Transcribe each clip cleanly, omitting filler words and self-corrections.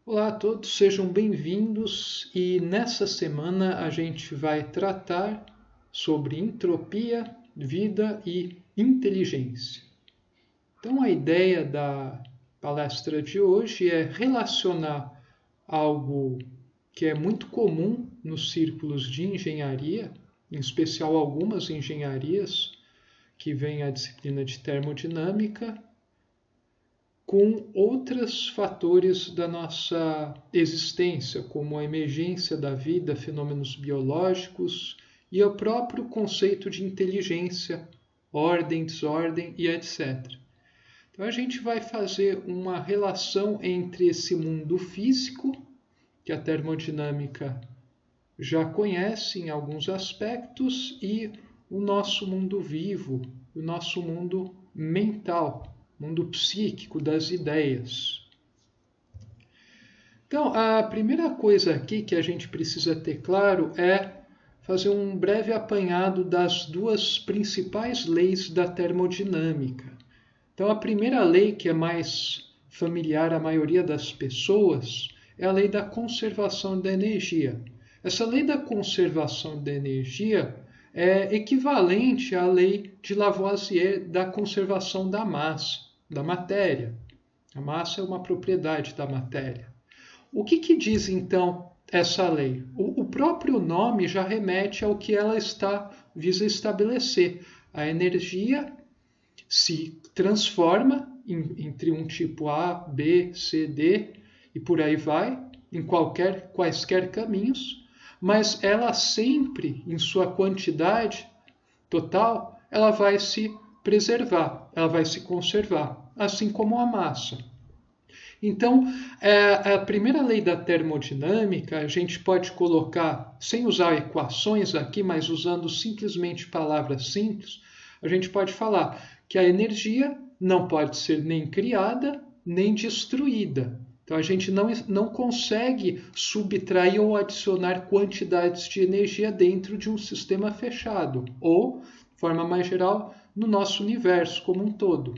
Olá a todos, sejam bem-vindos e nessa semana a gente vai tratar sobre entropia, vida e inteligência. Então a ideia da palestra de hoje é relacionar algo que é muito comum nos círculos de engenharia, em especial algumas engenharias que vêm a disciplina de termodinâmica, com outros fatores da nossa existência, como a emergência da vida, fenômenos biológicos e o próprio conceito de inteligência, ordem, desordem e etc. Então a gente vai fazer uma relação entre esse mundo físico, que a termodinâmica já conhece em alguns aspectos, e o nosso mundo vivo, o nosso mundo mental, mundo psíquico das ideias. Então, a primeira coisa aqui que a gente precisa ter claro é fazer um breve apanhado das duas principais leis da termodinâmica. Então, a primeira lei, que é mais familiar à maioria das pessoas, é a lei da conservação da energia. Essa lei da conservação da energia é equivalente à lei de Lavoisier da conservação da massa, da matéria. A massa é uma propriedade da matéria. O que diz então essa lei? O próprio nome já remete ao que ela visa estabelecer. A energia se transforma entre um tipo A, B, C, D e por aí vai, em quaisquer caminhos, mas ela sempre, em sua quantidade total, ela vai se preservar, ela vai se conservar, assim como a massa. Então, a primeira lei da termodinâmica, a gente pode colocar, sem usar equações aqui, mas usando simplesmente palavras simples, a gente pode falar que a energia não pode ser nem criada, nem destruída. Então, a gente não consegue subtrair ou adicionar quantidades de energia dentro de um sistema fechado, ou, de forma mais geral, no nosso universo como um todo.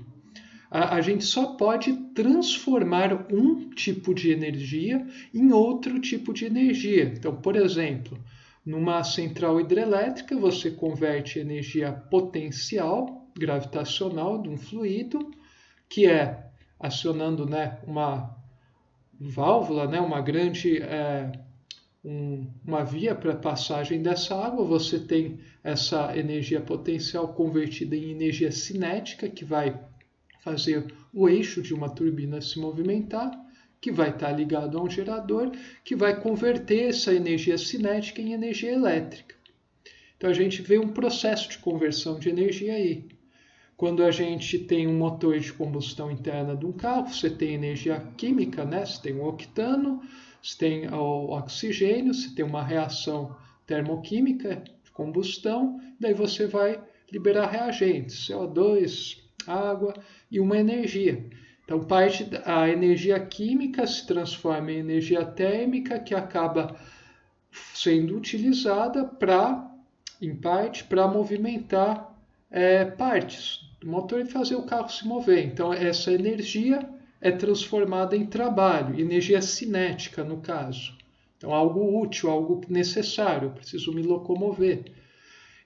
A gente só pode transformar um tipo de energia em outro tipo de energia. Então, por exemplo, numa central hidrelétrica, você converte energia potencial gravitacional de um fluido, que é acionando uma válvula, uma grande uma via para passagem dessa água, você tem essa energia potencial convertida em energia cinética, que vai fazer o eixo de uma turbina se movimentar, que vai estar ligado a um gerador, que vai converter essa energia cinética em energia elétrica. Então a gente vê um processo de conversão de energia aí. Quando a gente tem um motor de combustão interna de um carro, você tem energia química, né? Você tem o octano, você tem o oxigênio, você tem uma reação termoquímica de combustão, daí você vai liberar reagentes, CO2, água e uma energia. Então, a energia química se transforma em energia térmica, que acaba sendo utilizada em parte, para movimentar partes do motor e fazer o carro se mover. Então, essa energia é transformada em trabalho, energia cinética, no caso. Então, algo útil, algo necessário, eu preciso me locomover.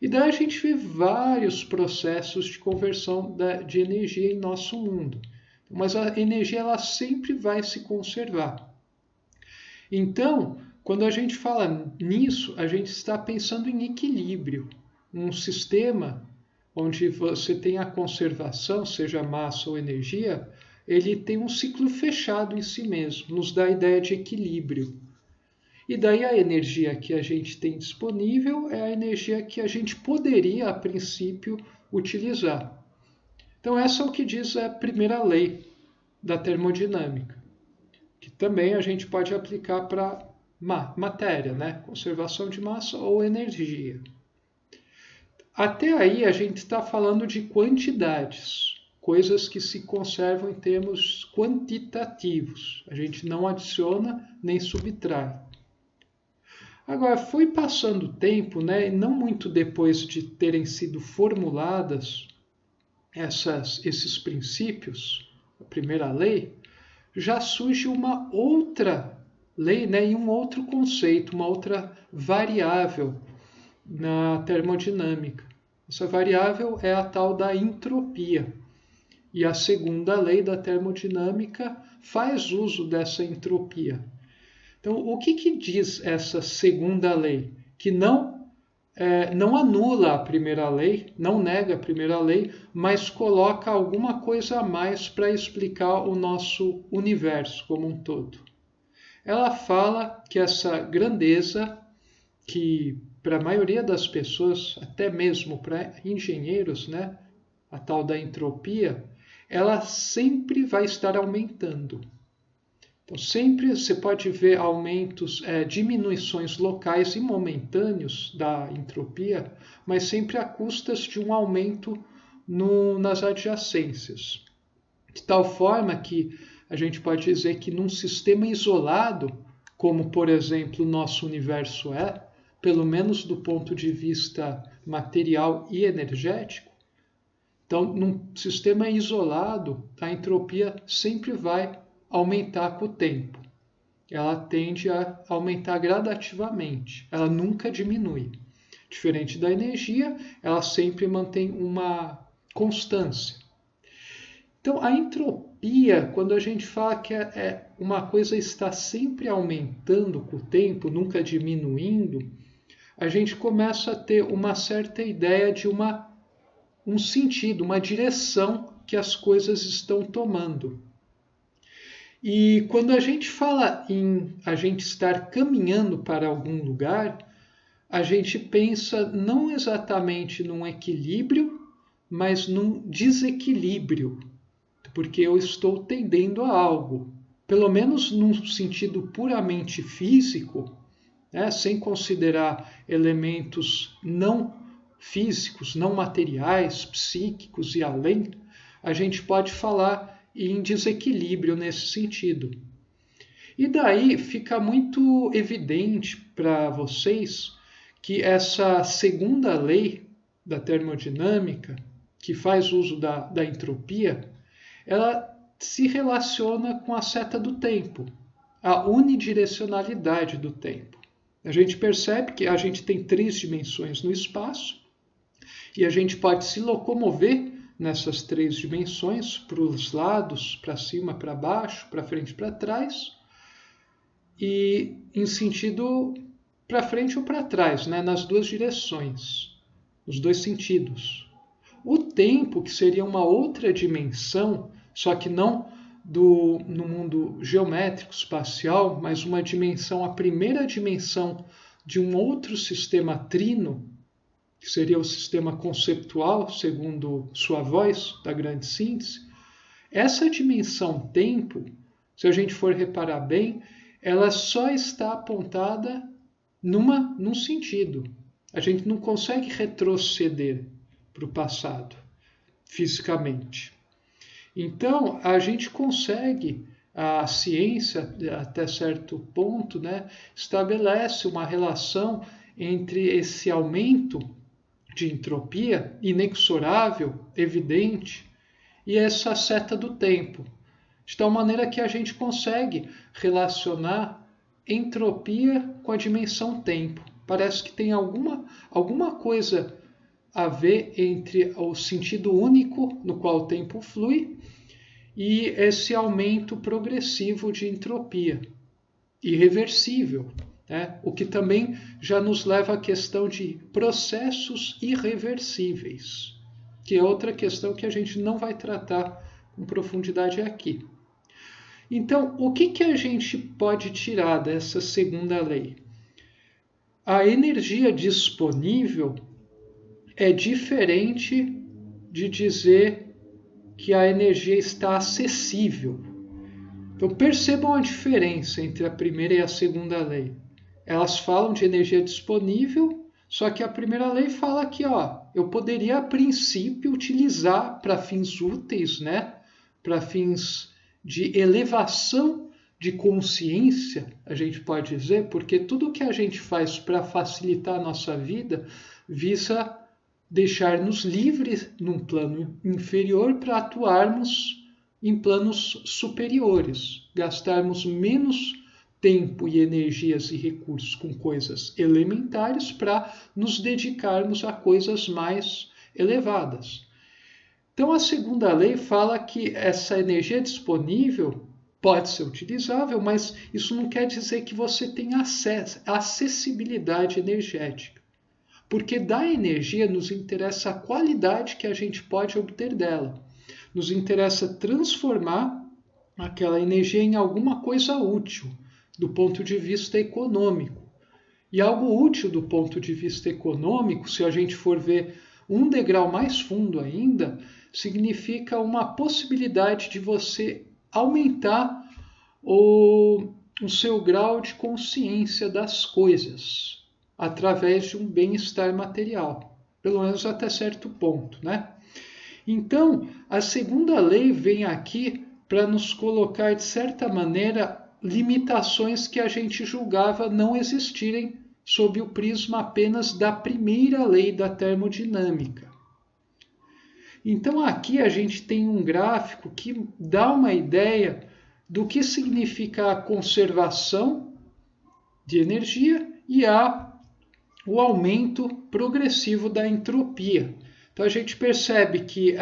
E daí a gente vê vários processos de conversão de energia em nosso mundo. Mas a energia ela sempre vai se conservar. Então, quando a gente fala nisso, a gente está pensando em equilíbrio. Um sistema onde você tem a conservação, seja massa ou energia, ele tem um ciclo fechado em si mesmo, nos dá a ideia de equilíbrio. E daí a energia que a gente tem disponível é a energia que a gente poderia, a princípio, utilizar. Então essa é o que diz a primeira lei da termodinâmica, que também a gente pode aplicar para matéria, né? Conservação de massa ou energia. Até aí a gente está falando de quantidades, coisas que se conservam em termos quantitativos. A gente não adiciona nem subtrai. Agora, foi passando o tempo, né, não muito depois de terem sido formuladas esses princípios, a primeira lei, já surge uma outra lei, né, e um outro conceito, uma outra variável na termodinâmica. Essa variável é a tal da entropia. E a segunda lei da termodinâmica faz uso dessa entropia. Então, o que diz essa segunda lei? Que não anula a primeira lei, não nega a primeira lei, mas coloca alguma coisa a mais para explicar o nosso universo como um todo. Ela fala que essa grandeza, que para a maioria das pessoas, até mesmo para engenheiros, né, a tal da entropia, ela sempre vai estar aumentando. Então, sempre você pode ver aumentos, diminuições locais e momentâneos da entropia, mas sempre a custas de um aumento nas adjacências. De tal forma que a gente pode dizer que num sistema isolado, como por exemplo o nosso universo é, pelo menos do ponto de vista material e energético, então num sistema isolado, a entropia sempre vai aumentar com o tempo. Ela tende a aumentar gradativamente, ela nunca diminui. Diferente da energia, ela sempre mantém uma constância. Então, a entropia, quando a gente fala que uma coisa está sempre aumentando com o tempo, nunca diminuindo, a gente começa a ter uma certa ideia de um sentido, uma direção que as coisas estão tomando. E quando a gente fala em a gente estar caminhando para algum lugar, a gente pensa não exatamente num equilíbrio, mas num desequilíbrio, porque eu estou tendendo a algo, pelo menos num sentido puramente físico, né, sem considerar elementos não físicos, não materiais, psíquicos e além, a gente pode falar em desequilíbrio nesse sentido. E daí fica muito evidente para vocês que essa segunda lei da termodinâmica, que faz uso da entropia, ela se relaciona com a seta do tempo, a unidirecionalidade do tempo. A gente percebe que a gente tem 3 dimensões no espaço e a gente pode se locomover nessas 3 dimensões, para os lados, para cima, para baixo, para frente, para trás, e em sentido para frente ou para trás, né, nas 2 direções, nos 2 sentidos. O tempo, que seria uma outra dimensão, só que não no mundo geométrico espacial, mas uma dimensão, a primeira dimensão de um outro sistema trino, que seria o sistema conceptual, segundo sua voz, da grande síntese, essa dimensão tempo, se a gente for reparar bem, ela só está apontada num sentido. A gente não consegue retroceder para o passado, fisicamente. Então, a gente consegue, a ciência, até certo ponto, né, estabelece uma relação entre esse aumento de entropia, inexorável, evidente, e essa seta do tempo. De tal maneira que a gente consegue relacionar entropia com a dimensão tempo. Parece que tem alguma coisa a ver entre o sentido único no qual o tempo flui e esse aumento progressivo de entropia, irreversível. O que também já nos leva à questão de processos irreversíveis, que é outra questão que a gente não vai tratar com profundidade aqui. Então, o que a gente pode tirar dessa segunda lei? A energia disponível é diferente de dizer que a energia está acessível. Então, percebam a diferença entre a primeira e a segunda lei. Elas falam de energia disponível, só que a primeira lei fala que eu poderia, a princípio, utilizar para fins úteis, né? Para fins de elevação de consciência, a gente pode dizer, porque tudo que a gente faz para facilitar a nossa vida visa deixar-nos livres num plano inferior para atuarmos em planos superiores, gastarmos menos tempo e energias e recursos com coisas elementares para nos dedicarmos a coisas mais elevadas. Então, a segunda lei fala que essa energia disponível pode ser utilizável, mas isso não quer dizer que você tenha acessibilidade energética. Porque da energia nos interessa a qualidade que a gente pode obter dela. Nos interessa transformar aquela energia em alguma coisa útil, do ponto de vista econômico. E algo útil do ponto de vista econômico, se a gente for ver um degrau mais fundo ainda, significa uma possibilidade de você aumentar o seu grau de consciência das coisas através de um bem-estar material, pelo menos até certo ponto, né? Então, a segunda lei vem aqui para nos colocar, de certa maneira, limitações que a gente julgava não existirem sob o prisma apenas da primeira lei da termodinâmica. Então aqui a gente tem um gráfico que dá uma ideia do que significa a conservação de energia e o aumento progressivo da entropia. Então a gente percebe que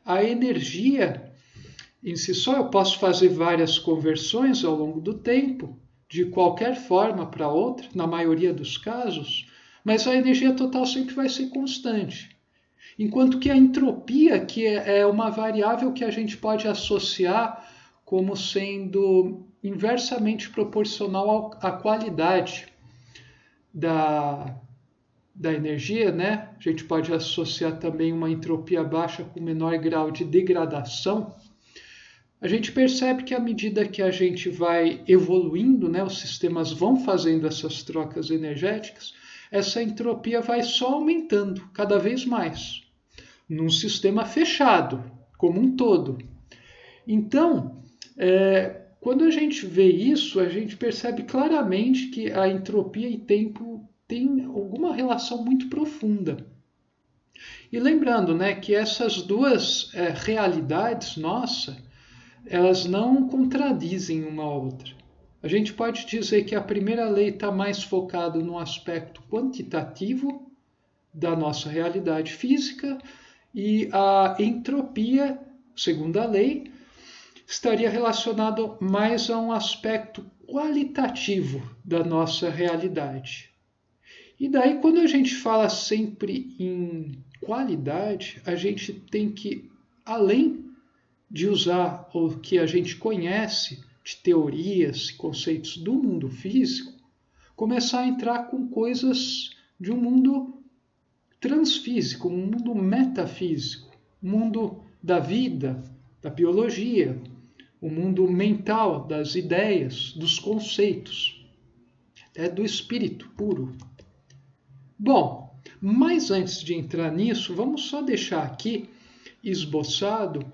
a energia em si só, eu posso fazer várias conversões ao longo do tempo, de qualquer forma para outra, na maioria dos casos, mas a energia total sempre vai ser constante. Enquanto que a entropia, que é uma variável que a gente pode associar como sendo inversamente proporcional à qualidade da energia, né? A gente pode associar também uma entropia baixa com menor grau de degradação. A gente percebe que à medida que a gente vai evoluindo, né, os sistemas vão fazendo essas trocas energéticas, essa entropia vai só aumentando cada vez mais, num sistema fechado, como um todo. Então, quando a gente vê isso, a gente percebe claramente que a entropia e tempo têm alguma relação muito profunda. E lembrando, né, que essas duas realidades nossas, elas não contradizem uma a outra. A gente pode dizer que a primeira lei está mais focada no aspecto quantitativo da nossa realidade física e a entropia, segundo a lei, estaria relacionado mais a um aspecto qualitativo da nossa realidade. E daí, quando a gente fala sempre em qualidade, a gente tem que, além de usar o que a gente conhece de teorias e conceitos do mundo físico, começar a entrar com coisas de um mundo transfísico, um mundo metafísico, um mundo da vida, da biologia, o mundo mental, das ideias, dos conceitos, do espírito puro. Bom, mas antes de entrar nisso, vamos só deixar aqui esboçado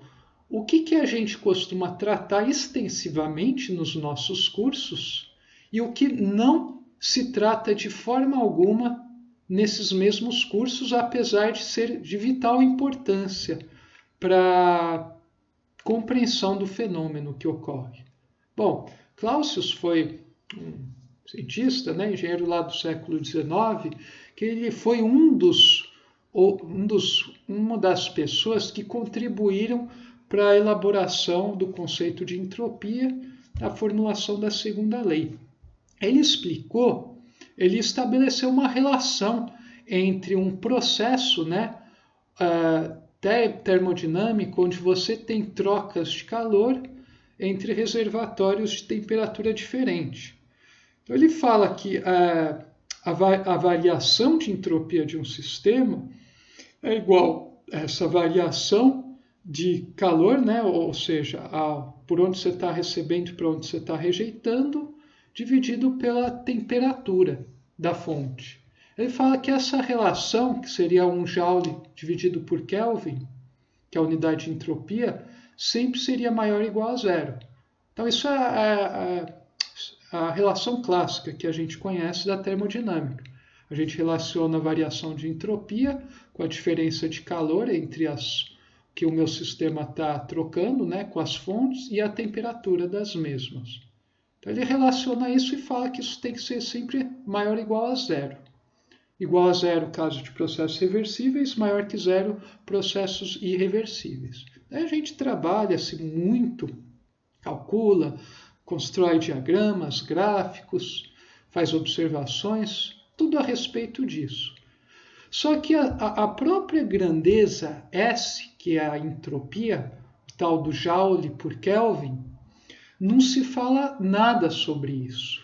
o que a gente costuma tratar extensivamente nos nossos cursos e o que não se trata de forma alguma nesses mesmos cursos, apesar de ser de vital importância para a compreensão do fenômeno que ocorre. Bom, Clausius foi um cientista, né, engenheiro lá do século XIX, que ele foi uma das pessoas que contribuíram para a elaboração do conceito de entropia, a formulação da segunda lei. Ele estabeleceu uma relação entre um processo, né, termodinâmico, onde você tem trocas de calor entre reservatórios de temperatura diferente. Então, ele fala que a variação de entropia de um sistema é igual a essa variação de calor, né? Ou seja, por onde você está recebendo e por onde você está rejeitando, dividido pela temperatura da fonte. Ele fala que essa relação, que seria 1 Joule dividido por Kelvin, que é a unidade de entropia, sempre seria maior ou igual a zero. Então isso é a relação clássica que a gente conhece da termodinâmica. A gente relaciona a variação de entropia com a diferença de calor entre que o meu sistema está trocando, né, com as fontes e a temperatura das mesmas. Então ele relaciona isso e fala que isso tem que ser sempre maior ou igual a zero. Igual a zero caso de processos reversíveis, maior que zero processos irreversíveis. Aí a gente trabalha-se muito, calcula, constrói diagramas, gráficos, faz observações, tudo a respeito disso. Só que a própria grandeza S, que é a entropia, o tal do Joule por Kelvin, não se fala nada sobre isso.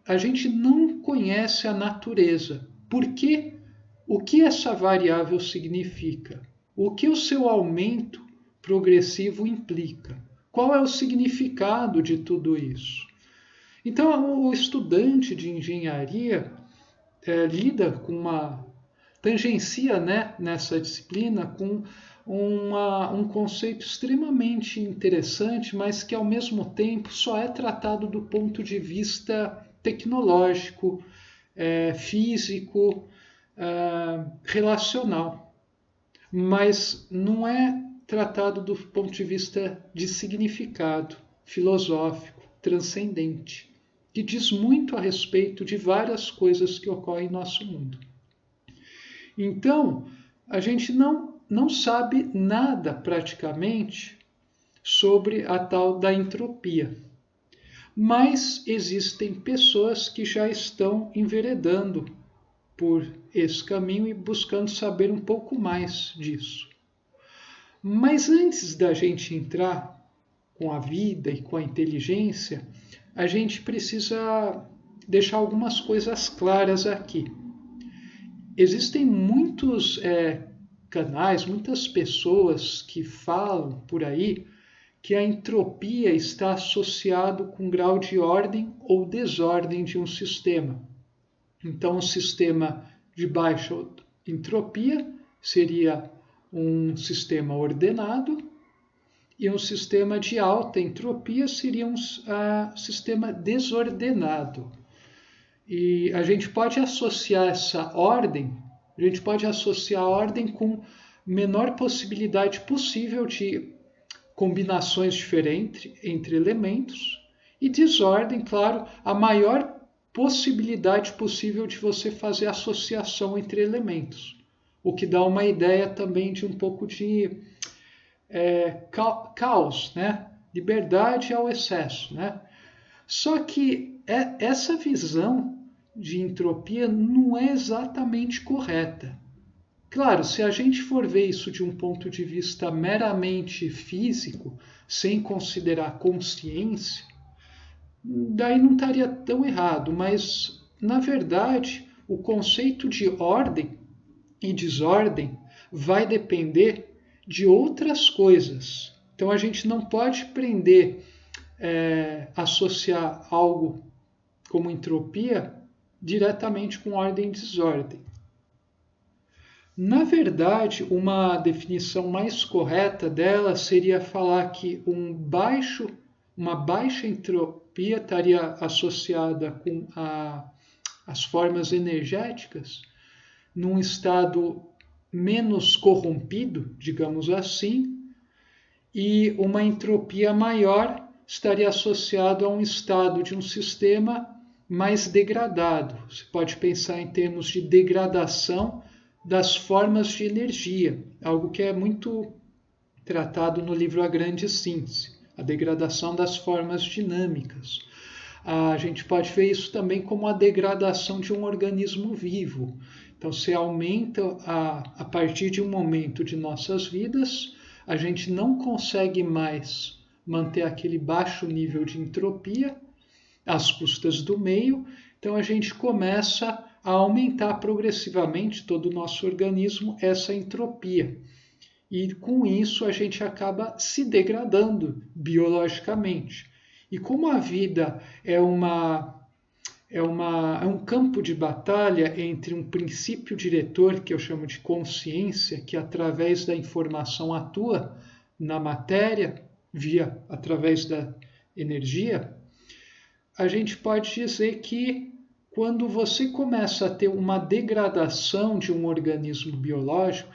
A gente não conhece a natureza. Por quê? O que essa variável significa? O que o seu aumento progressivo implica? Qual é o significado de tudo isso? Então, o estudante de engenharia lida com tangencia, né, nessa disciplina com um conceito extremamente interessante, mas que ao mesmo tempo só é tratado do ponto de vista tecnológico, físico, relacional, mas não é tratado do ponto de vista de significado filosófico, transcendente, que diz muito a respeito de várias coisas que ocorrem em nosso mundo. Então, a gente não sabe nada praticamente sobre a tal da entropia. Mas existem pessoas que já estão enveredando por esse caminho e buscando saber um pouco mais disso. Mas antes da gente entrar com a vida e com a inteligência, a gente precisa deixar algumas coisas claras aqui. Existem muitos canais, muitas pessoas que falam por aí que a entropia está associado com grau de ordem ou desordem de um sistema. Então, um sistema de baixa entropia seria um sistema ordenado e um sistema de alta entropia seria um sistema desordenado. E a gente pode associar essa ordem, a gente pode associar a ordem com menor possibilidade possível de combinações diferentes entre elementos e desordem, claro, a maior possibilidade possível de você fazer associação entre elementos, o que dá uma ideia também de um pouco de caos, né? Liberdade ao excesso, né? Só que essa visão de entropia não é exatamente correta. Claro, se a gente for ver isso de um ponto de vista meramente físico, sem considerar consciência, daí não estaria tão errado, mas, na verdade, o conceito de ordem e desordem vai depender de outras coisas. Então, a gente não pode associar algo como entropia diretamente com ordem e desordem. Na verdade, uma definição mais correta dela seria falar que uma baixa entropia estaria associada com as formas energéticas num estado menos corrompido, digamos assim, e uma entropia maior estaria associada a um estado de um sistema mais degradado. Você pode pensar em termos de degradação das formas de energia, algo que é muito tratado no livro A Grande Síntese, a degradação das formas dinâmicas. A gente pode ver isso também como a degradação de um organismo vivo. Então, se aumenta a partir de um momento de nossas vidas, a gente não consegue mais manter aquele baixo nível de entropia às custas do meio, então a gente começa a aumentar progressivamente todo o nosso organismo essa entropia. E com isso a gente acaba se degradando biologicamente. E como a vida é um campo de batalha entre um princípio diretor, que eu chamo de consciência, que através da informação atua na matéria, através da energia, a gente pode dizer que quando você começa a ter uma degradação de um organismo biológico,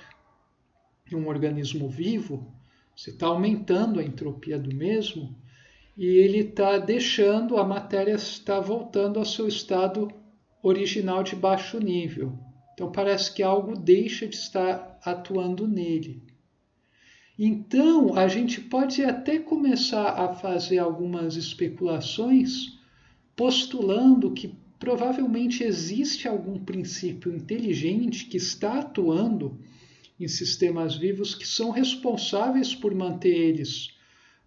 de um organismo vivo, você está aumentando a entropia do mesmo e ele está deixando, a matéria está voltando ao seu estado original de baixo nível. Então parece que algo deixa de estar atuando nele. Então a gente pode até começar a fazer algumas especulações postulando que provavelmente existe algum princípio inteligente que está atuando em sistemas vivos que são responsáveis por manter eles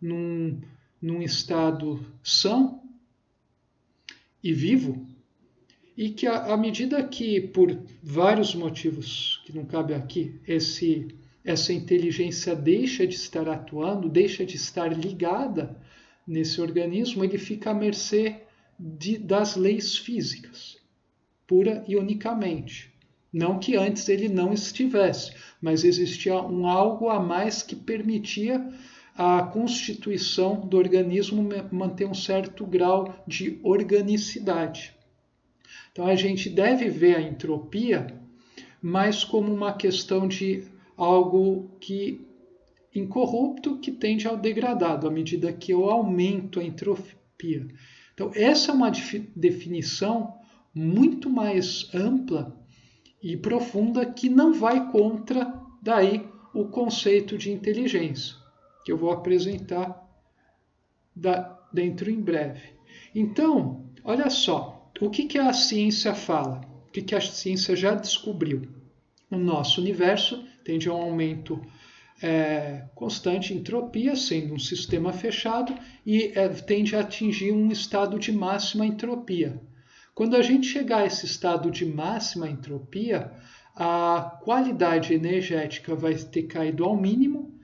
num estado são e vivo, e que à medida que, por vários motivos que não cabe aqui, essa inteligência deixa de estar atuando, deixa de estar ligada nesse organismo, ele fica à mercê das leis físicas, pura e unicamente. Não que antes ele não estivesse, mas existia um algo a mais que permitia a constituição do organismo manter um certo grau de organicidade. Então a gente deve ver a entropia mais como uma questão de algo que incorrupto que tende ao degradado à medida que eu aumento a entropia. Então essa é uma definição muito mais ampla e profunda que não vai contra daí o conceito de inteligência, que eu vou apresentar dentro em breve. Então, olha só, o que a ciência fala? O que a ciência já descobriu? O nosso universo tende a um aumento constante de entropia, sendo um sistema fechado, e tende a atingir um estado de máxima entropia. Quando a gente chegar a esse estado de máxima entropia, a qualidade energética vai ter caído ao mínimo,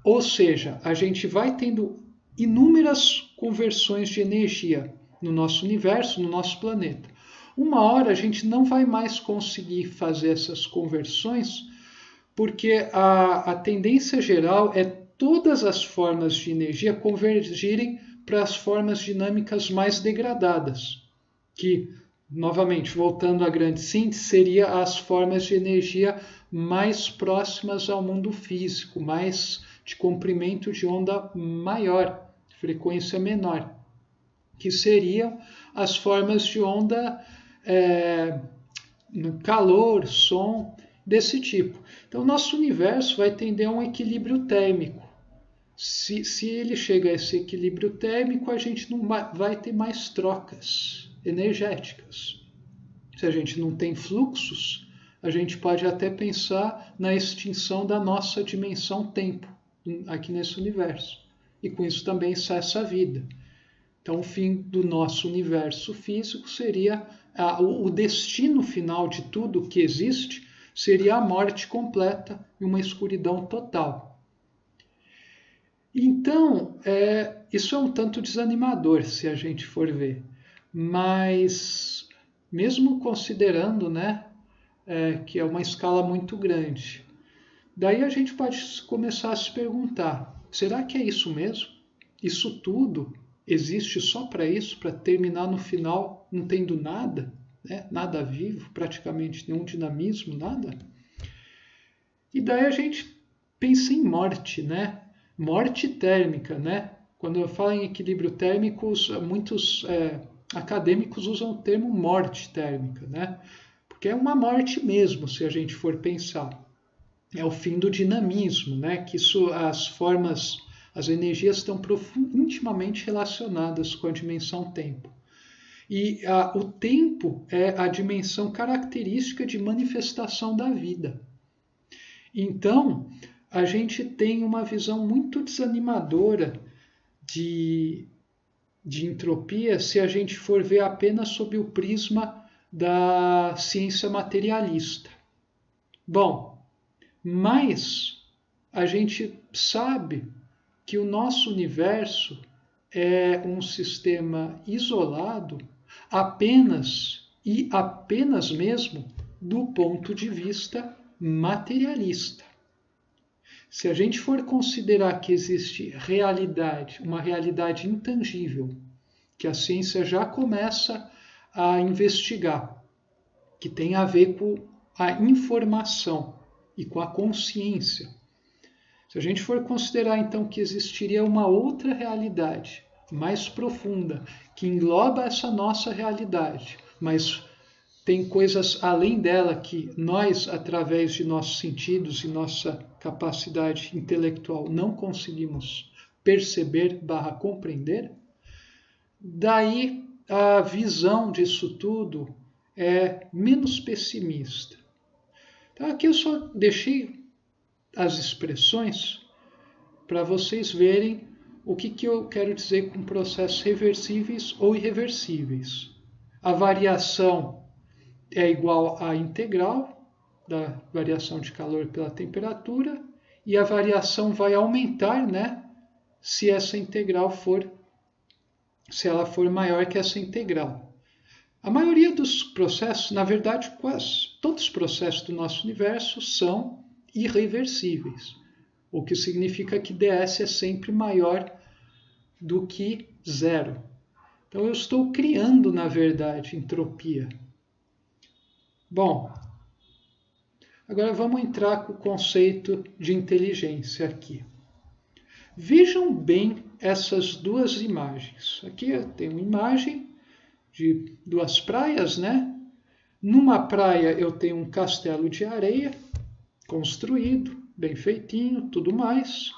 ou seja, a gente vai tendo inúmeras conversões de energia no nosso universo, no nosso planeta. Uma hora a gente não vai mais conseguir fazer essas conversões, porque a tendência geral é todas as formas de energia convergirem para as formas dinâmicas mais degradadas, que, novamente, voltando à grande síntese, seria as formas de energia mais próximas ao mundo físico, mais de comprimento de onda maior, frequência menor, que seriam as formas de onda calor, som, desse tipo. Então, o nosso universo vai tender a um equilíbrio térmico. Se ele chega a esse equilíbrio térmico, a gente não vai ter mais trocas energéticas. Se a gente não tem fluxos, a gente pode até pensar na extinção da nossa dimensão tempo aqui nesse universo. E com isso também cessa a vida. Então, o fim do nosso universo físico seria o destino final de tudo que existe, seria a morte completa e uma escuridão total. Então, isso é um tanto desanimador se a gente for ver. Mas, mesmo considerando que é uma escala muito grande, daí a gente pode começar a se perguntar, será que é isso mesmo? Isso tudo existe só para isso, para terminar no final não tendo nada? Nada vivo, praticamente nenhum dinamismo, nada? E daí a gente pensa em morte, morte térmica, Quando eu falo em equilíbrio térmico, muitos acadêmicos usam o termo morte térmica, Porque é uma morte mesmo, se a gente for pensar. É o fim do dinamismo, Que as energias estão intimamente relacionadas com a dimensão tempo. E o tempo é a dimensão característica de manifestação da vida. Então, a gente tem uma visão muito desanimadora de entropia se a gente for ver apenas sob o prisma da ciência materialista. Bom, mas a gente sabe que o nosso universo é um sistema isolado apenas mesmo do ponto de vista materialista. Se a gente for considerar que existe realidade, uma realidade intangível, que a ciência já começa a investigar, que tem a ver com a informação e com a consciência, Se a gente for considerar então que existiria uma outra realidade mais profunda, que engloba essa nossa realidade, mas tem coisas além dela que nós, através de nossos sentidos e nossa capacidade intelectual, não conseguimos perceber / compreender, daí a visão disso tudo é menos pessimista. Então aqui eu só deixei as expressões para vocês verem o que eu quero dizer com processos reversíveis ou irreversíveis. A variação é igual à integral da variação de calor pela temperatura e a variação vai aumentar, né, se ela for maior que essa integral. A maioria dos processos, na verdade, quase todos os processos do nosso universo são irreversíveis, o que significa que ds é sempre maior do que zero. Então eu estou criando, na verdade, entropia. Bom, agora vamos entrar com o conceito de inteligência aqui. Vejam bem essas duas imagens. Aqui eu tenho uma imagem de duas praias, né? Numa praia eu tenho um castelo de areia construído, bem feitinho, tudo mais.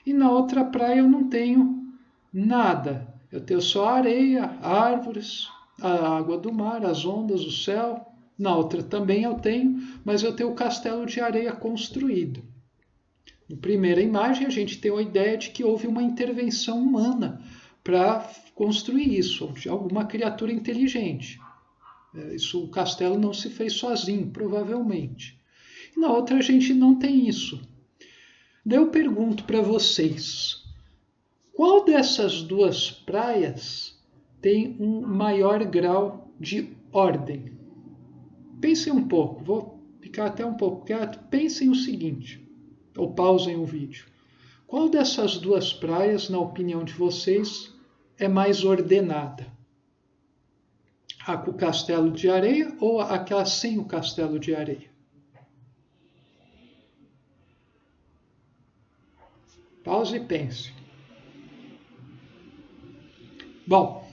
E na outra praia eu não tenho nada. Eu tenho só areia, árvores, a água do mar, as ondas, o céu. Na outra também eu tenho, mas eu tenho o castelo de areia construído. Na primeira imagem a gente tem a ideia de que houve uma intervenção humana para construir isso, de alguma criatura inteligente. O castelo não se fez sozinho, provavelmente. E na outra a gente não tem isso. Daí eu pergunto para vocês, qual dessas duas praias tem um maior grau de ordem? Pensem um pouco, vou ficar até um pouco quieto. Pensem o seguinte, ou pausem o vídeo. Qual dessas duas praias, na opinião de vocês, é mais ordenada? A com o castelo de areia ou aquela sem o castelo de areia? Pause e pense. Bom,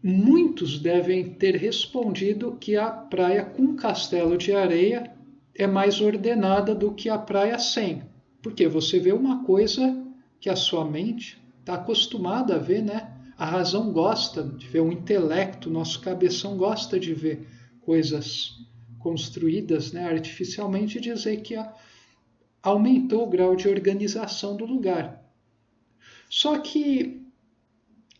muitos devem ter respondido que a praia com castelo de areia é mais ordenada do que a praia sem. Porque você vê uma coisa que a sua mente está acostumada a ver, né? A razão gosta de ver, o intelecto, nosso cabeção gosta de ver coisas construídas, né, artificialmente, e dizer que aumentou o grau de organização do lugar. Só que,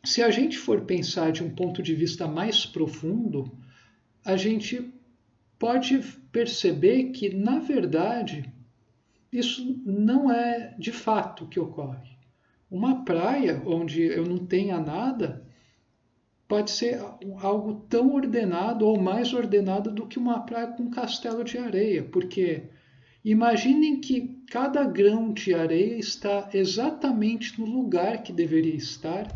se a gente for pensar de um ponto de vista mais profundo, a gente pode perceber que, na verdade, isso não é de fato o que ocorre. Uma praia onde eu não tenha nada pode ser algo tão ordenado ou mais ordenado do que uma praia com um castelo de areia, porque imaginem que cada grão de areia está exatamente no lugar que deveria estar,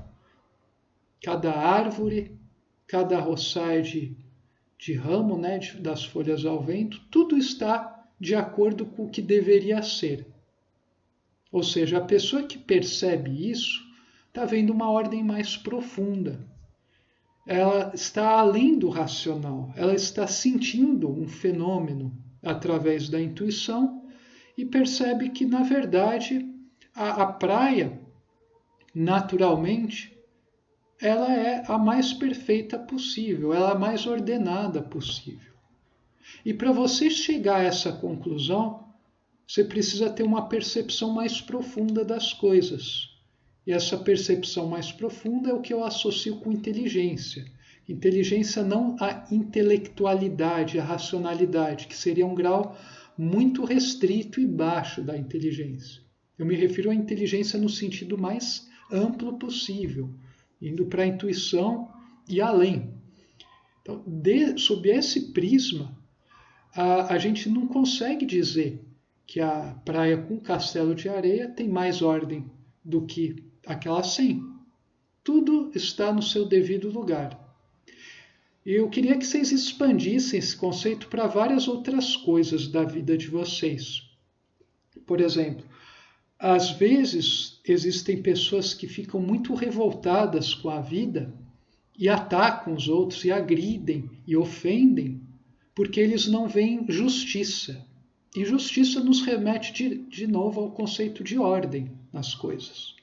cada árvore, cada roçar de ramo, né, das folhas ao vento, tudo está de acordo com o que deveria ser. Ou seja, a pessoa que percebe isso está vendo uma ordem mais profunda. Ela está além do racional, ela está sentindo um fenômeno através da intuição e percebe que, na verdade, a praia, naturalmente, ela é a mais perfeita possível, ela é a mais ordenada possível. E para você chegar a essa conclusão, você precisa ter uma percepção mais profunda das coisas. E essa percepção mais profunda é o que eu associo com inteligência. Inteligência não a intelectualidade, a racionalidade, que seria um grau muito restrito e baixo da inteligência. Eu me refiro à inteligência no sentido mais amplo possível, indo para a intuição e além. Então, sob esse prisma, a gente não consegue dizer que a praia com castelo de areia tem mais ordem do que aquela sem. Tudo está no seu devido lugar. E eu queria que vocês expandissem esse conceito para várias outras coisas da vida de vocês. Por exemplo, Às vezes, existem pessoas que ficam muito revoltadas com a vida e atacam os outros, e agridem, e ofendem, porque eles não veem justiça. E justiça nos remete de novo ao conceito de ordem nas coisas.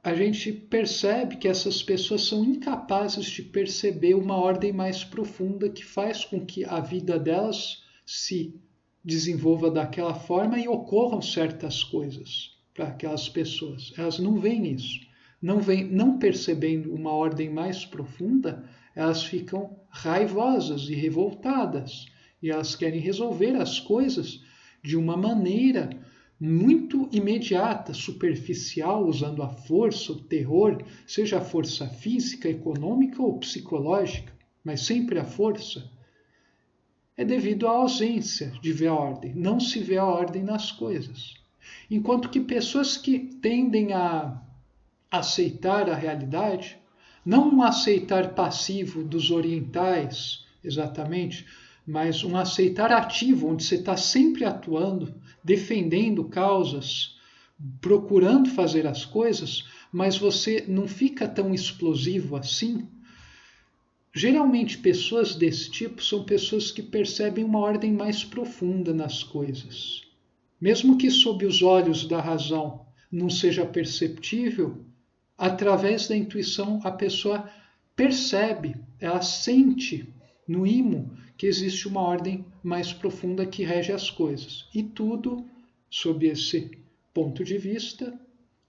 A gente percebe que essas pessoas são incapazes de perceber uma ordem mais profunda que faz com que a vida delas se desenvolva daquela forma e ocorram certas coisas para aquelas pessoas. Elas não veem isso. Não percebendo uma ordem mais profunda, elas ficam raivosas e revoltadas. E elas querem resolver as coisas de uma maneira muito imediata, superficial, usando a força, o terror, seja a força física, econômica ou psicológica, mas sempre a força. É devido à ausência de ver a ordem. Não se vê a ordem nas coisas. Enquanto que pessoas que tendem a aceitar a realidade, não um aceitar passivo dos orientais, exatamente, mas um aceitar ativo, onde você está sempre atuando, defendendo causas, procurando fazer as coisas, mas você não fica tão explosivo assim. Geralmente, pessoas desse tipo são pessoas que percebem uma ordem mais profunda nas coisas. Mesmo que sob os olhos da razão não seja perceptível, através da intuição a pessoa percebe, ela sente no imo que existe uma ordem mais profunda que rege as coisas. E tudo, sob esse ponto de vista,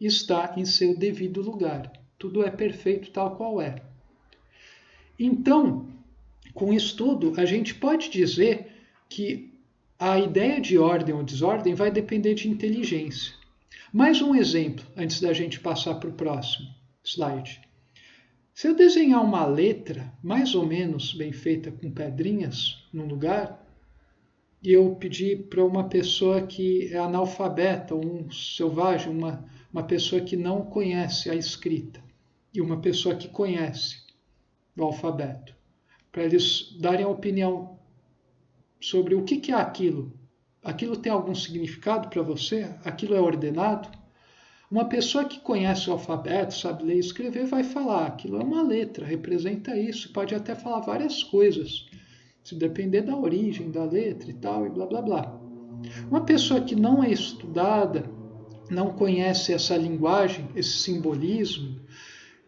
está em seu devido lugar. Tudo é perfeito tal qual é. Então, com isso tudo, a gente pode dizer que a ideia de ordem ou desordem vai depender de inteligência. Mais um exemplo, antes da gente passar para o próximo slide. Se eu desenhar uma letra mais ou menos bem feita com pedrinhas num lugar, e eu pedir para uma pessoa que é analfabeta, um selvagem, uma pessoa que não conhece a escrita, e uma pessoa que conhece o alfabeto, para eles darem a opinião sobre o que é aquilo. Aquilo tem algum significado para você? Aquilo é ordenado? Uma pessoa que conhece o alfabeto, sabe ler e escrever, vai falar, aquilo é uma letra, representa isso, pode até falar várias coisas, se depender da origem da letra e tal, e blá blá blá. Uma pessoa que não é estudada, não conhece essa linguagem, esse simbolismo,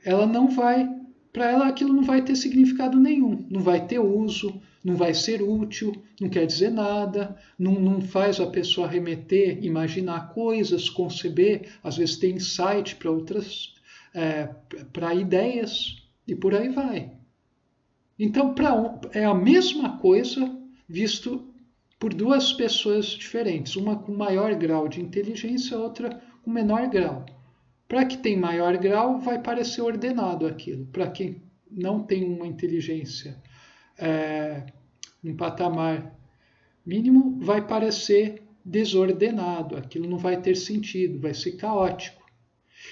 ela não vai, para ela aquilo não vai ter significado nenhum, não vai ter uso, não vai ser útil, não quer dizer nada, não faz a pessoa remeter, imaginar coisas, conceber, às vezes tem insight para outras, para ideias, e por aí vai. Então, é a mesma coisa visto por duas pessoas diferentes, uma com maior grau de inteligência, outra com menor grau. Para quem tem maior grau, vai parecer ordenado aquilo. Para quem não tem uma inteligência um patamar mínimo, vai parecer desordenado. Aquilo não vai ter sentido, vai ser caótico.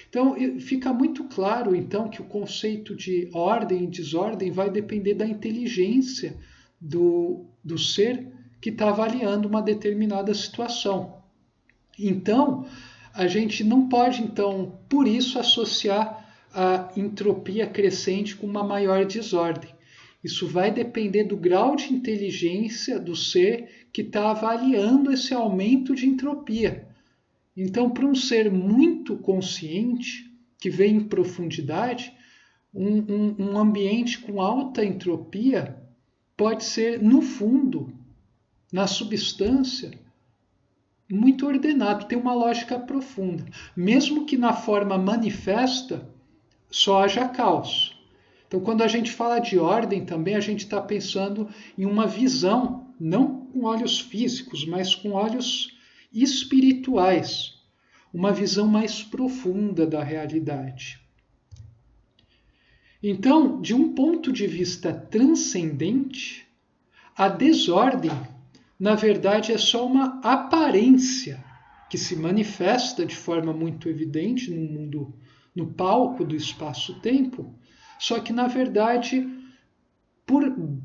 Então, fica muito claro, então, que o conceito de ordem e desordem vai depender da inteligência do ser que está avaliando uma determinada situação. Então, a gente não pode, então, por isso, associar a entropia crescente com uma maior desordem. Isso vai depender do grau de inteligência do ser que está avaliando esse aumento de entropia. Então, para um ser muito consciente, que vê em profundidade, um ambiente com alta entropia pode ser, no fundo, na substância, muito ordenado, tem uma lógica profunda. Mesmo que na forma manifesta só haja caos. Então, quando a gente fala de ordem também, a gente está pensando em uma visão, não com olhos físicos, mas com olhos espirituais, uma visão mais profunda da realidade. Então, de um ponto de vista transcendente, a desordem, na verdade, é só uma aparência que se manifesta de forma muito evidente no mundo, no palco do espaço-tempo, só que, na verdade, por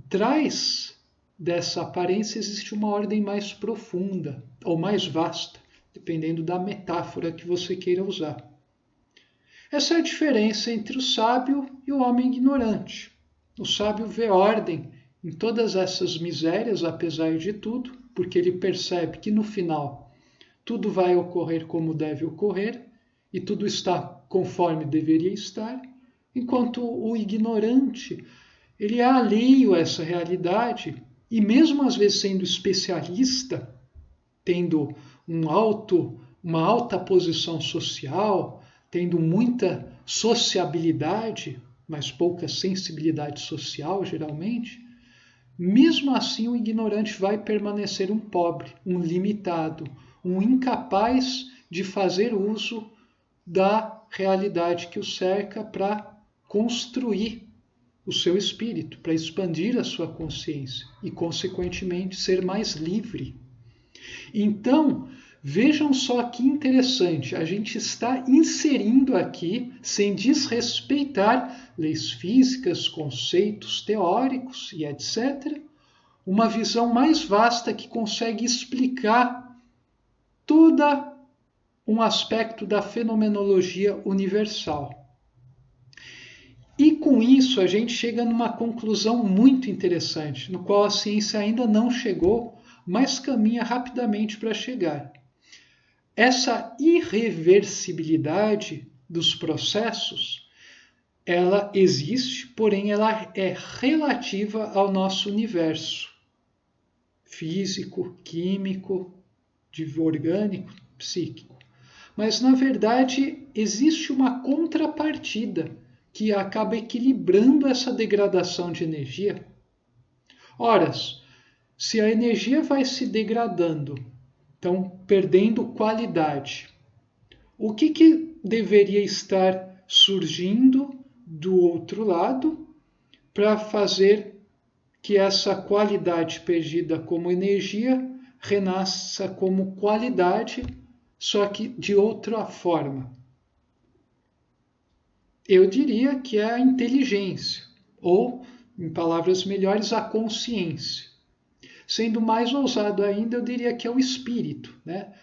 trás dessa aparência existe uma ordem mais profunda ou mais vasta, dependendo da metáfora que você queira usar. Essa é a diferença entre o sábio e o homem ignorante. O sábio vê ordem em todas essas misérias, apesar de tudo, porque ele percebe que no final tudo vai ocorrer como deve ocorrer e tudo está conforme deveria estar, enquanto o ignorante, ele é alheio a essa realidade e mesmo às vezes sendo especialista, tendo uma alta posição social, tendo muita sociabilidade, mas pouca sensibilidade social, geralmente, mesmo assim o ignorante vai permanecer um pobre, um limitado, um incapaz de fazer uso da realidade que o cerca para construir o seu espírito, para expandir a sua consciência e, consequentemente, ser mais livre. Então, vejam só que interessante, a gente está inserindo aqui, sem desrespeitar leis físicas, conceitos teóricos e etc., uma visão mais vasta que consegue explicar todo um aspecto da fenomenologia universal. E com isso a gente chega numa conclusão muito interessante, no qual a ciência ainda não chegou, mas caminha rapidamente para chegar. Essa irreversibilidade dos processos, ela existe, porém ela é relativa ao nosso universo físico, químico, orgânico, psíquico. Mas, na verdade, existe uma contrapartida que acaba equilibrando essa degradação de energia. Ora, se a energia vai se degradando, então perdendo qualidade, o que deveria estar surgindo do outro lado para fazer que essa qualidade perdida como energia renasça como qualidade, só que de outra forma? Eu diria que é a inteligência, ou, em palavras melhores, a consciência. Sendo mais ousado ainda, eu diria que é o espírito, né?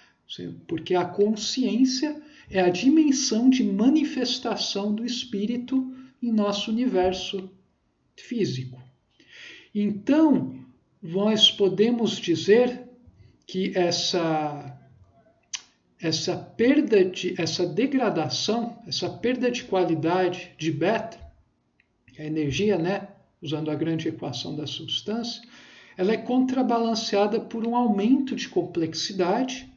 Porque a consciência é a dimensão de manifestação do espírito em nosso universo físico. Então, nós podemos dizer que essa degradação, essa perda de qualidade de beta, a energia, né, usando a grande equação da substância, ela é contrabalanceada por um aumento de complexidade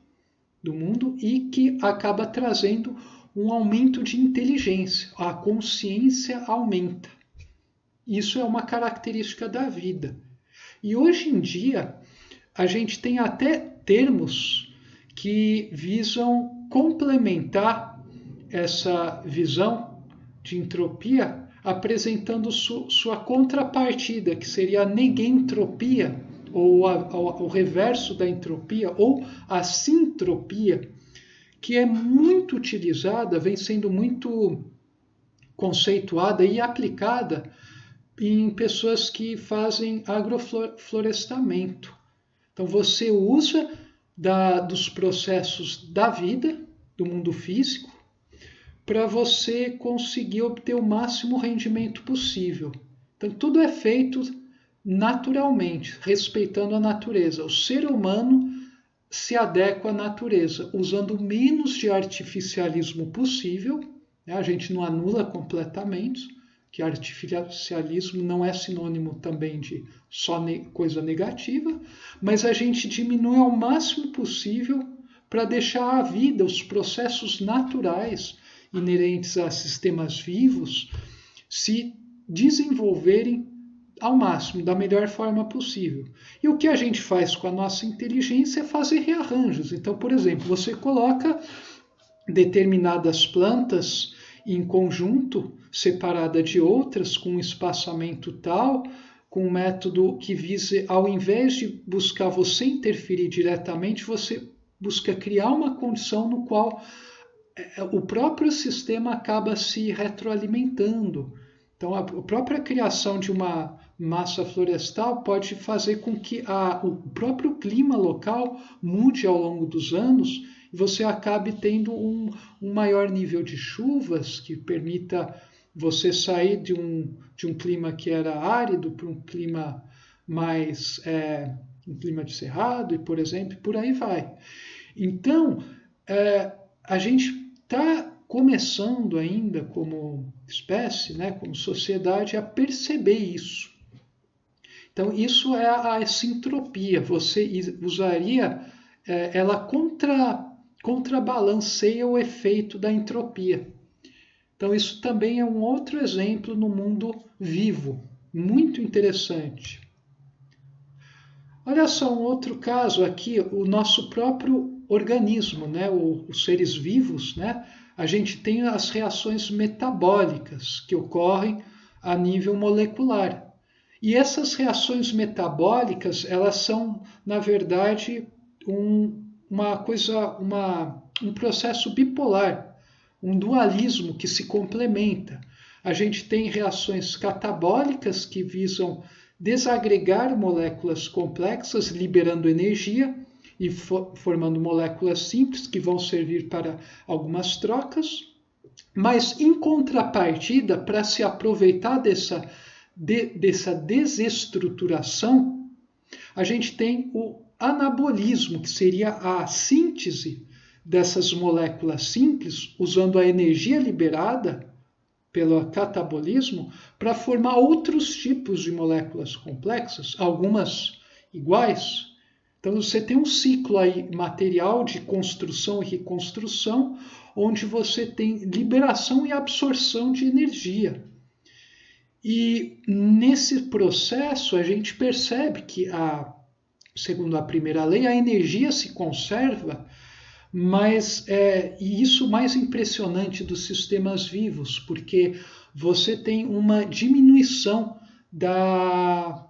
do mundo e que acaba trazendo um aumento de inteligência. A consciência aumenta. Isso é uma característica da vida. E hoje em dia, a gente tem até termos que visam complementar essa visão de entropia, apresentando sua contrapartida, que seria a negentropia, ou o reverso da entropia, ou a sintropia, que é muito utilizada, vem sendo muito conceituada e aplicada em pessoas que fazem agroflorestamento. Então você usa dos processos da vida, do mundo físico, para você conseguir obter o máximo rendimento possível. Então tudo é feito naturalmente, respeitando a natureza. O ser humano se adequa à natureza, usando o menos de artificialismo possível. A gente não anula completamente, que artificialismo não é sinônimo também de só coisa negativa, mas a gente diminui ao máximo possível para deixar a vida, os processos naturais inerentes a sistemas vivos, se desenvolverem ao máximo, da melhor forma possível. E o que a gente faz com a nossa inteligência é fazer rearranjos. Então, por exemplo, você coloca determinadas plantas em conjunto, separada de outras, com um espaçamento tal, com um método que vise, ao invés de buscar você interferir diretamente, você busca criar uma condição no qual o próprio sistema acaba se retroalimentando. Então, a própria criação de uma massa florestal pode fazer com que o próprio clima local mude ao longo dos anos e você acabe tendo um maior nível de chuvas que permita você sair de um clima que era árido para um clima mais um clima de cerrado e, por exemplo, por aí vai. Então, a gente está começando ainda como espécie, né, como sociedade, a perceber isso. Então, isso é a sintropia. Você usaria, ela contrabalanceia o efeito da entropia. Então, isso também é um outro exemplo no mundo vivo, muito interessante. Olha só um outro caso aqui, o nosso próprio organismo, né? Os seres vivos, né? A gente tem as reações metabólicas que ocorrem a nível molecular. E essas reações metabólicas, elas são, na verdade, um processo bipolar, um dualismo que se complementa. A gente tem reações catabólicas que visam desagregar moléculas complexas, liberando energia e formando moléculas simples que vão servir para algumas trocas. Mas, em contrapartida, para se aproveitar dessa desestruturação, a gente tem o anabolismo, que seria a síntese dessas moléculas simples, usando a energia liberada pelo catabolismo, para formar outros tipos de moléculas complexas, algumas iguais. Então você tem um ciclo aí material de construção e reconstrução, onde você tem liberação e absorção de energia. E nesse processo a gente percebe que, segundo a primeira lei, a energia se conserva, mas e isso mais impressionante dos sistemas vivos, porque você tem uma diminuição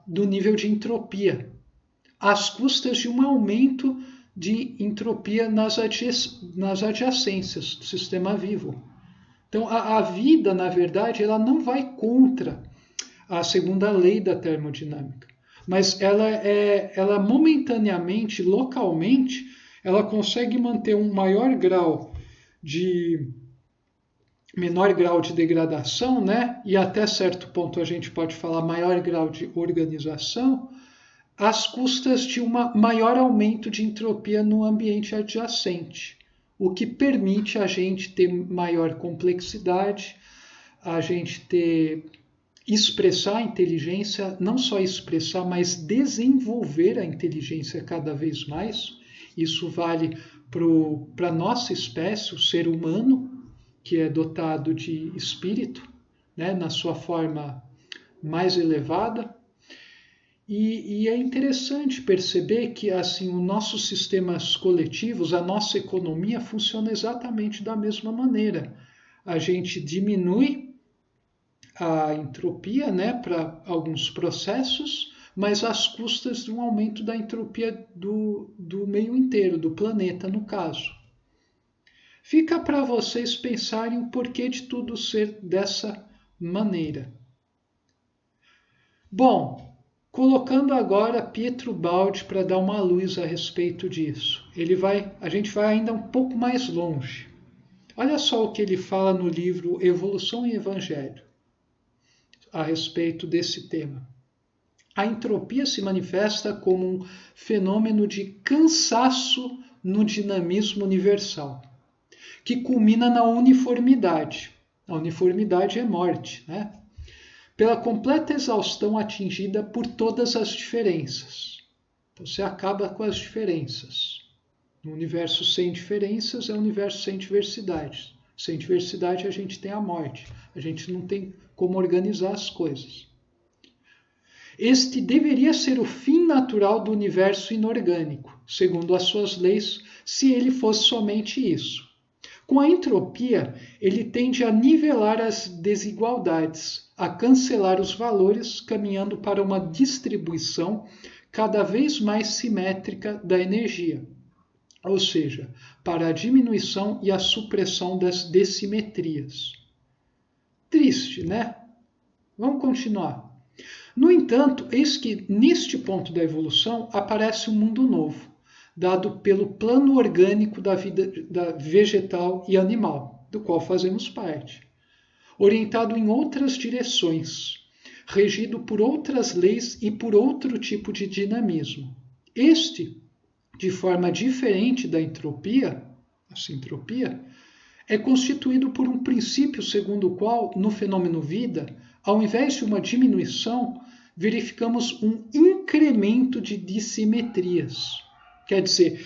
do nível de entropia, às custas de um aumento de entropia nas adjacências do sistema vivo. Então, a vida, na verdade, ela não vai contra a segunda lei da termodinâmica, mas ela momentaneamente, localmente, ela consegue manter um menor grau de degradação, né? E até certo ponto a gente pode falar maior grau de organização, às custas de um maior aumento de entropia no ambiente adjacente, o que permite a gente ter maior complexidade, a gente expressar a inteligência, não só expressar, mas desenvolver a inteligência cada vez mais. Isso vale para a nossa espécie, o ser humano, que é dotado de espírito, né, na sua forma mais elevada. E é interessante perceber que assim, os nossos sistemas coletivos, a nossa economia funciona exatamente da mesma maneira. A gente diminui a entropia, né, para alguns processos, mas às custas de um aumento da entropia do meio inteiro, do planeta, no caso. Fica para vocês pensarem o porquê de tudo ser dessa maneira. Bom, colocando agora Pietro Baldi para dar uma luz a respeito disso. A gente vai ainda um pouco mais longe. Olha só o que ele fala no livro Evolução e Evangelho a respeito desse tema. A entropia se manifesta como um fenômeno de cansaço no dinamismo universal, que culmina na uniformidade. A uniformidade é morte, né? Pela completa exaustão atingida por todas as diferenças. Então você acaba com as diferenças. No universo sem diferenças é um universo sem diversidade. Sem diversidade a gente tem a morte. A gente não tem como organizar as coisas. Este deveria ser o fim natural do universo inorgânico, segundo as suas leis, se ele fosse somente isso. Com a entropia, ele tende a nivelar as desigualdades, a cancelar os valores, caminhando para uma distribuição cada vez mais simétrica da energia, ou seja, para a diminuição e a supressão das dissimetrias. Triste, né? Vamos continuar. No entanto, eis que neste ponto da evolução aparece um mundo novo, dado pelo plano orgânico da vida vegetal e animal, do qual fazemos parte, orientado em outras direções, regido por outras leis e por outro tipo de dinamismo. Este, de forma diferente da entropia, a sintropia, é constituído por um princípio segundo o qual, no fenômeno vida, ao invés de uma diminuição, verificamos um incremento de dissimetrias. Quer dizer,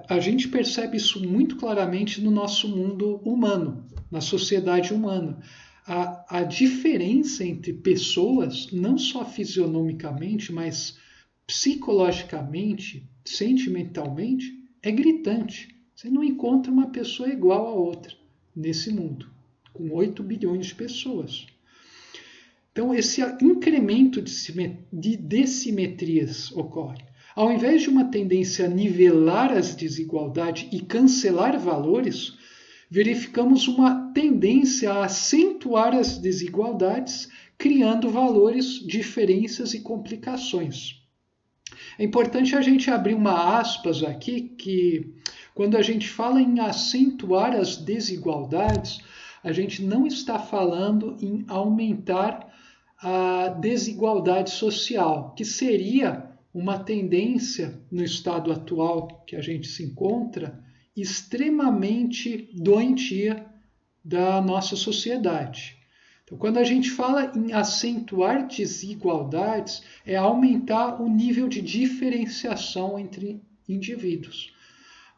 a gente percebe isso muito claramente no nosso mundo humano, na sociedade humana. A diferença entre pessoas, não só fisionomicamente, mas psicologicamente, sentimentalmente, é gritante. Você não encontra uma pessoa igual a outra nesse mundo, com 8 bilhões de pessoas. Então, esse incremento de dissimetrias ocorre. Ao invés de uma tendência a nivelar as desigualdades e cancelar valores, verificamos uma tendência a acentuar as desigualdades, criando valores, diferenças e complicações. É importante a gente abrir uma aspas aqui, que quando a gente fala em acentuar as desigualdades, a gente não está falando em aumentar a desigualdade social, que seria uma tendência no estado atual que a gente se encontra, extremamente doentia da nossa sociedade. Então, quando a gente fala em acentuar desigualdades, é aumentar o nível de diferenciação entre indivíduos,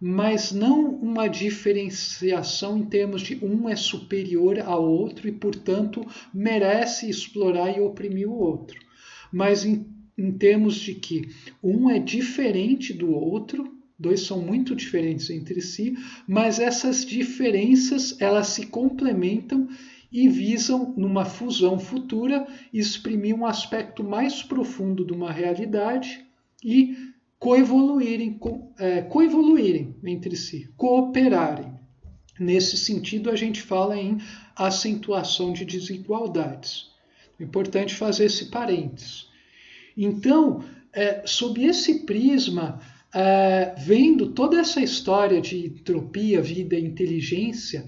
mas não uma diferenciação em termos de um é superior ao outro e, portanto, merece explorar e oprimir o outro, mas em termos de que um é diferente do outro, dois são muito diferentes entre si, mas essas diferenças elas se complementam e visam, numa fusão futura, exprimir um aspecto mais profundo de uma realidade e coevoluírem entre si, cooperarem. Nesse sentido, a gente fala em acentuação de desigualdades. É importante fazer esse parênteses. Então, sob esse prisma, vendo toda essa história de entropia, vida e inteligência,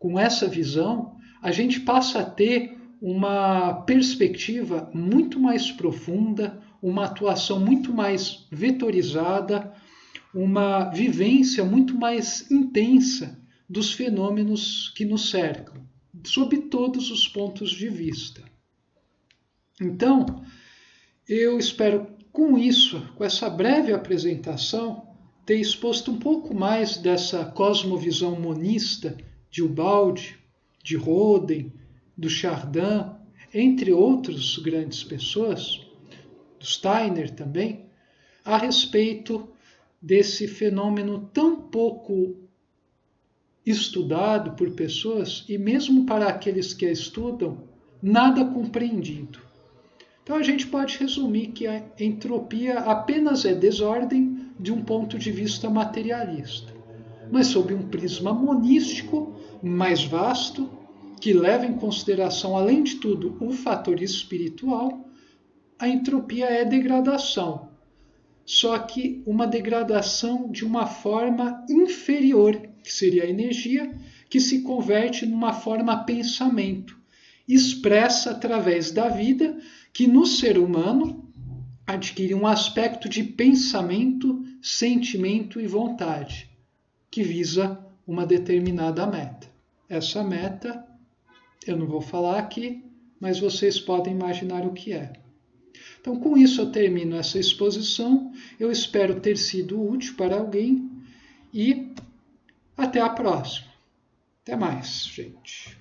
com essa visão, a gente passa a ter uma perspectiva muito mais profunda, uma atuação muito mais vetorizada, uma vivência muito mais intensa dos fenômenos que nos cercam, sob todos os pontos de vista. Então, eu espero com isso, com essa breve apresentação, ter exposto um pouco mais dessa cosmovisão monista de Ubaldi, de Roden, do Chardin, entre outras grandes pessoas, do Steiner também, a respeito desse fenômeno tão pouco estudado por pessoas e mesmo para aqueles que a estudam, nada compreendido. Então a gente pode resumir que a entropia apenas é desordem de um ponto de vista materialista, mas sob um prisma monístico mais vasto, que leva em consideração, além de tudo, o fator espiritual, a entropia é degradação, só que uma degradação de uma forma inferior, que seria a energia, que se converte numa forma pensamento, expressa através da vida, que no ser humano adquire um aspecto de pensamento, sentimento e vontade, que visa uma determinada meta. Essa meta, eu não vou falar aqui, mas vocês podem imaginar o que é. Então, com isso eu termino essa exposição. Eu espero ter sido útil para alguém e até a próxima. Até mais, gente.